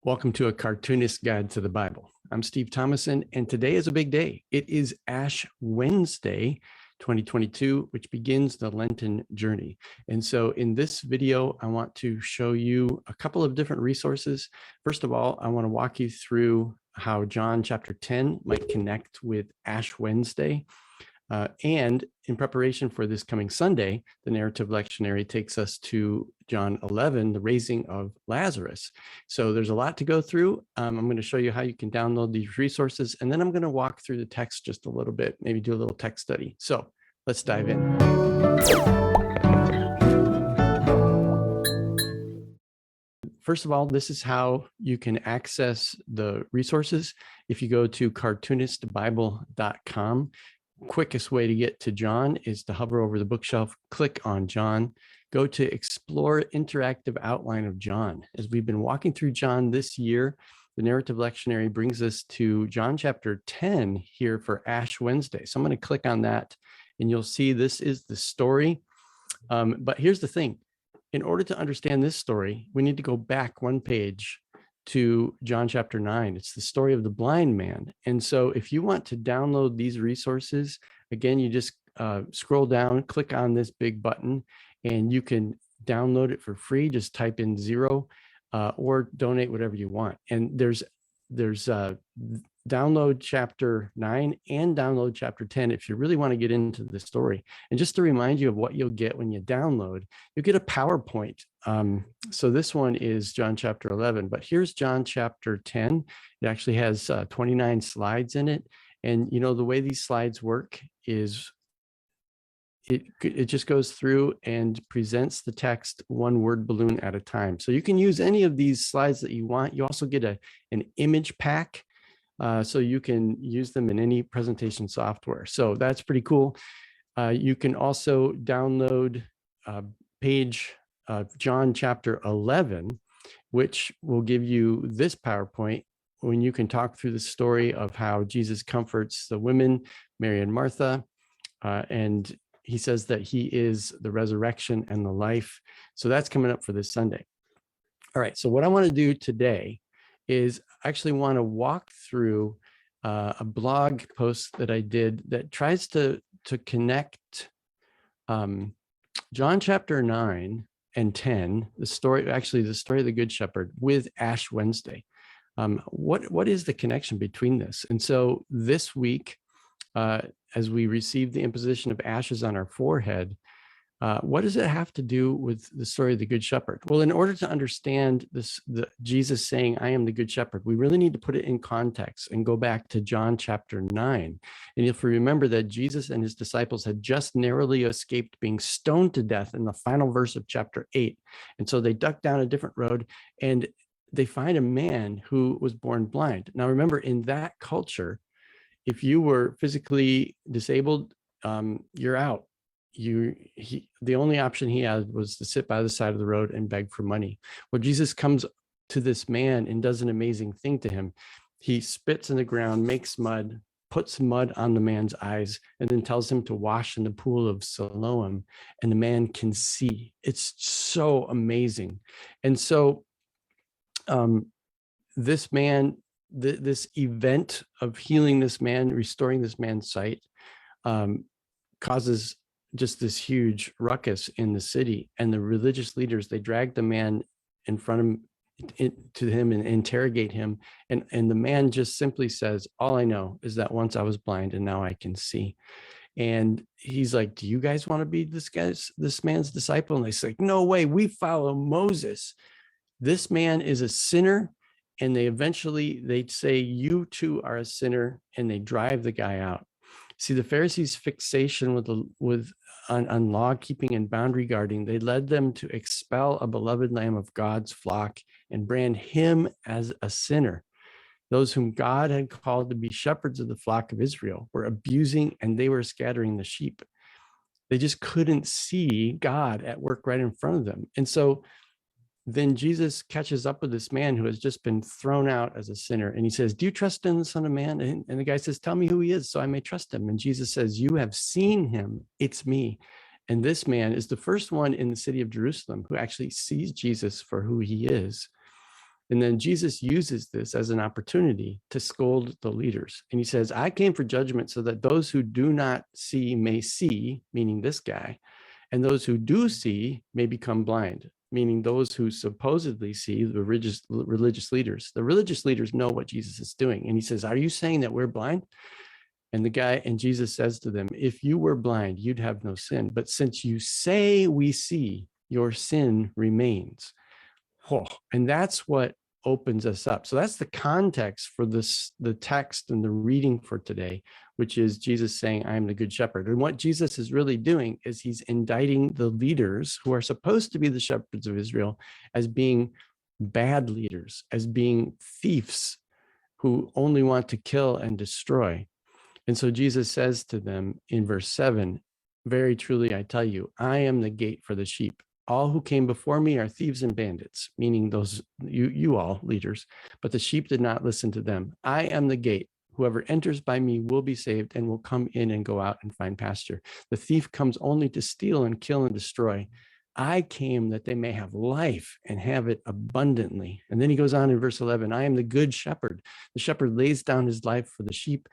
Welcome to A Cartoonist Guide to the Bible. I'm Steve Thomason, and today is a big day. It is Ash Wednesday, 2022, which begins the Lenten journey. And so in this video, I want to show you a couple of different resources. First of all, I want to walk you through how John chapter 10 might connect with Ash Wednesday. And in preparation for this coming Sunday, the narrative lectionary takes us to John 11, the raising of Lazarus. So there's a lot to go through. I'm going to show you how you can download these resources, and then I'm going to walk through the text just a little bit, maybe do a little text study. So let's dive in. First of all, this is how you can access the resources. If you go to cartoonistbible.com, quickest way to get to John is to hover over the bookshelf, click on John, go to Explore Interactive Outline of John. As we've been walking through John this year, the narrative lectionary brings us to John chapter 10 here for Ash Wednesday. So I'm going to click on that, and you'll see this is the story. But here's the thing. In order to understand this story, we need to go back one page to John chapter 9. It's the story of the blind man. And so if you want to download these resources, again, you just scroll down, click on this big button, and you can download it for free. Just type in 0 or donate whatever you want. And there's download chapter 9 and download chapter 10 if you really want to get into the story. And just to remind you of what you'll get when you download, you get a PowerPoint. So this one is John chapter 11, but here's John chapter 10. It actually has 29 slides in it. And you know, the way these slides work is it just goes through and presents the text one word balloon at a time. So you can use any of these slides that you want. You also get an image pack. So you can use them in any presentation software. So that's pretty cool. You can also download page John chapter 11, which will give you this PowerPoint when you can talk through the story of how Jesus comforts the women, Mary and Martha, and he says that he is the resurrection and the life. So that's coming up for this Sunday. All right, so what I want to do today is actually want to walk through a blog post that I did that tries to connect John chapter 9 and 10, the story of the Good Shepherd, with Ash Wednesday. What is the connection between this? And so this week, as we receive the imposition of ashes on our forehead, what does it have to do with the story of the Good Shepherd? Well, in order to understand Jesus saying, I am the Good Shepherd, we really need to put it in context and go back to John chapter 9. And if we remember that Jesus and his disciples had just narrowly escaped being stoned to death in the final verse of chapter 8. And so they duck down a different road and they find a man who was born blind. Now, remember, in that culture, if you were physically disabled, you're out. The only option he had was to sit by the side of the road and beg for money. Well, Jesus comes to this man and does an amazing thing to him. He spits in the ground, makes mud, puts mud on the man's eyes, and then tells him to wash in the pool of Siloam, and the man can see. It's so amazing. And so this man, this event of healing this man, restoring this man's sight, causes just this huge ruckus in the city, and the religious leaders, they drag the man in front of him and interrogate him, and the man just simply says, all I know is that once I was blind and now I can see. And he's like, do you guys want to be this man's disciple? And they say, no way, we follow Moses. This man is a sinner. And they say, you too are a sinner, and they drive the guy out. See, the Pharisees' fixation on law keeping and boundary guarding, they led them to expel a beloved lamb of God's flock and brand him as a sinner. Those whom God had called to be shepherds of the flock of Israel were abusing, and they were scattering the sheep. They just couldn't see God at work right in front of them. And so then Jesus catches up with this man who has just been thrown out as a sinner. And he says, do you trust in the Son of Man? And the guy says, tell me who he is so I may trust him. And Jesus says, you have seen him. It's me. And this man is the first one in the city of Jerusalem who actually sees Jesus for who he is. And then Jesus uses this as an opportunity to scold the leaders. And he says, I came for judgment so that those who do not see may see, meaning this guy, and those who do see may become blind, meaning those who supposedly see, the religious leaders. The religious leaders know what Jesus is doing. And he says, are you saying that we're blind? And Jesus says to them, if you were blind, you'd have no sin. But since you say we see, your sin remains. Oh, and that's what opens us up. So that's the context for the text and the reading for today, which is Jesus saying, I am the good shepherd. And what Jesus is really doing is he's indicting the leaders who are supposed to be the shepherds of Israel as being bad leaders, as being thieves who only want to kill and destroy. And so Jesus says to them in verse 7, very truly, I tell you, I am the gate for the sheep. All who came before me are thieves and bandits, meaning those you all leaders, but the sheep did not listen to them. I am the gate. Whoever enters by me will be saved and will come in and go out and find pasture. The thief comes only to steal and kill and destroy. I came that they may have life and have it abundantly. And then he goes on in verse 11, I am the good shepherd. The shepherd lays down his life for the sheep.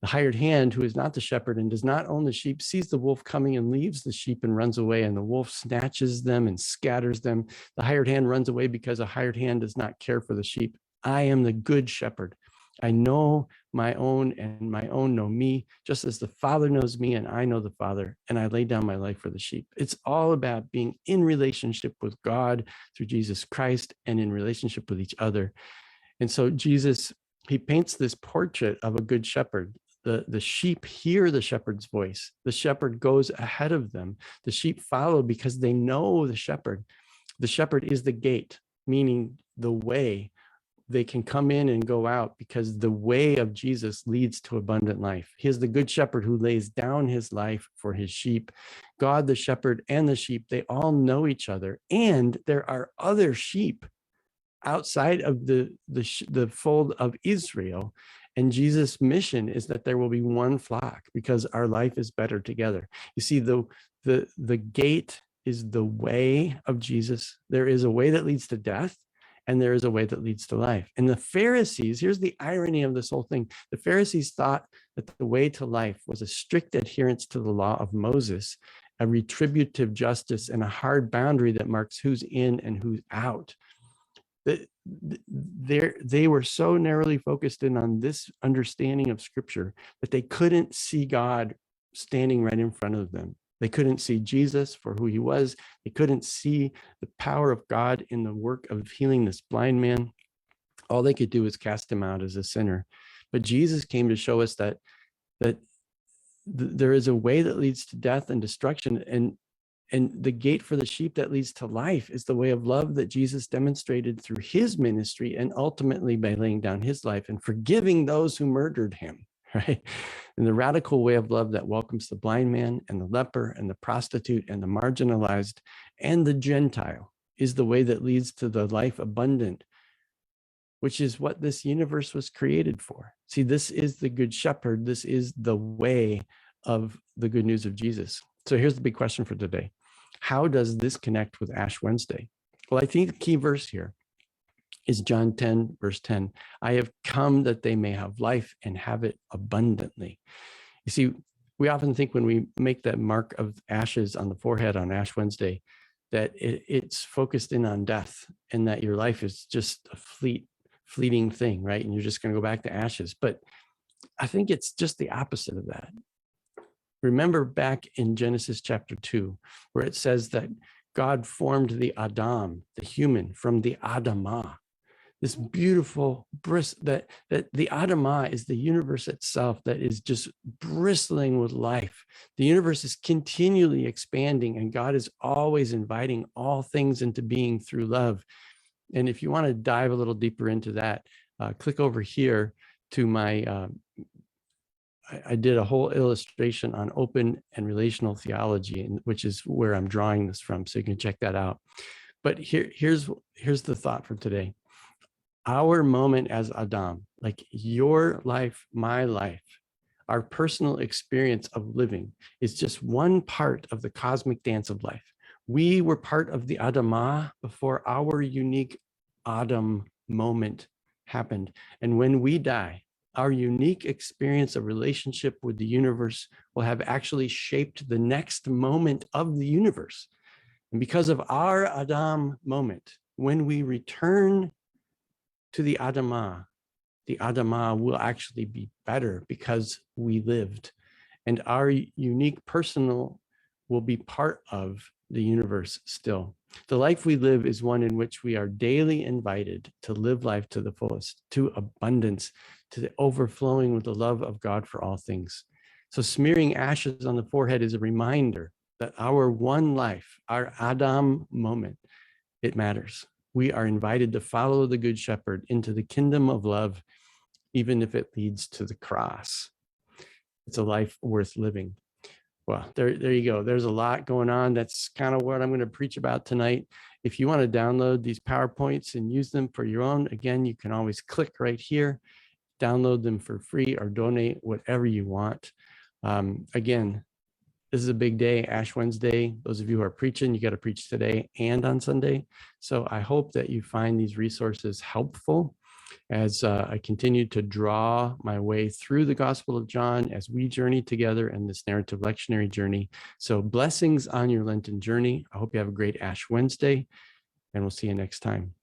The hired hand, who is not the shepherd and does not own the sheep, sees the wolf coming and leaves the sheep and runs away, and the wolf snatches them and scatters them. The hired hand runs away because a hired hand does not care for the sheep. I am the good shepherd. I know my own, and my own know me, just as the Father knows me, and I know the Father, and I lay down my life for the sheep. It's all about being in relationship with God through Jesus Christ and in relationship with each other. And so Jesus, he paints this portrait of a good shepherd. The sheep hear the shepherd's voice. The shepherd goes ahead of them. The sheep follow because they know the shepherd. The shepherd is the gate, meaning the way. They can come in and go out because the way of Jesus leads to abundant life. He is the good shepherd who lays down his life for his sheep. God, the shepherd, and the sheep, they all know each other. And there are other sheep outside of the fold of Israel. And Jesus' mission is that there will be one flock because our life is better together. You see, the gate is the way of Jesus. There is a way that leads to death, and there is a way that leads to life. And the Pharisees, here's the irony of this whole thing. The Pharisees thought that the way to life was a strict adherence to the law of Moses, a retributive justice, and a hard boundary that marks who's in and who's out. They were so narrowly focused in on this understanding of Scripture that they couldn't see God standing right in front of them. They couldn't see Jesus for who he was. They couldn't see the power of God in the work of healing this blind man. All they could do was cast him out as a sinner. But Jesus came to show us that there is a way that leads to death and destruction, and the gate for the sheep that leads to life is the way of love that Jesus demonstrated through his ministry and ultimately by laying down his life and forgiving those who murdered him, right? And the radical way of love that welcomes the blind man and the leper and the prostitute and the marginalized and the Gentile is the way that leads to the life abundant, which is what this universe was created for. See, this is the good shepherd. This is the way of the good news of Jesus. So here's the big question for today. How does this connect with Ash Wednesday? Well, I think the key verse here is John 10, verse 10. I have come that they may have life and have it abundantly. You see, we often think when we make that mark of ashes on the forehead on Ash Wednesday, that it's focused in on death and that your life is just a fleeting thing, right? And you're just going to go back to ashes. But I think it's just the opposite of that. Remember back in Genesis chapter 2, where it says that God formed the Adam, the human, from the Adamah. This beautiful that the Adamah is the universe itself that is just bristling with life. The universe is continually expanding, and God is always inviting all things into being through love. And if you want to dive a little deeper into that, click over here to my I did a whole illustration on open and relational theology, which is where I'm drawing this from. So you can check that out. But here's the thought for today. Our moment as Adam, like your life, my life, our personal experience of living is just one part of the cosmic dance of life. We were part of the Adamah before our unique Adam moment happened. And when we die, our unique experience of relationship with the universe will have actually shaped the next moment of the universe. And because of our Adam moment, when we return to the Adamah will actually be better because we lived. And our unique personal will be part of the universe still. The life we live is one in which we are daily invited to live life to the fullest, to abundance, to the overflowing with the love of God for all things. So smearing ashes on the forehead is a reminder that our one life, our Adam moment, it matters. We are invited to follow the Good Shepherd into the kingdom of love, even if it leads to the cross. It's a life worth living. Well, there you go. There's a lot going on. That's kind of what I'm going to preach about tonight. If you want to download these PowerPoints and use them for your own, again, you can always click right here, download them for free or donate whatever you want. Again, this is a big day, Ash Wednesday. Those of you who are preaching, you got to preach today and on Sunday. So I hope that you find these resources helpful as I continue to draw my way through the Gospel of John as we journey together in this narrative lectionary journey. So blessings on your Lenten journey. I hope you have a great Ash Wednesday, and we'll see you next time.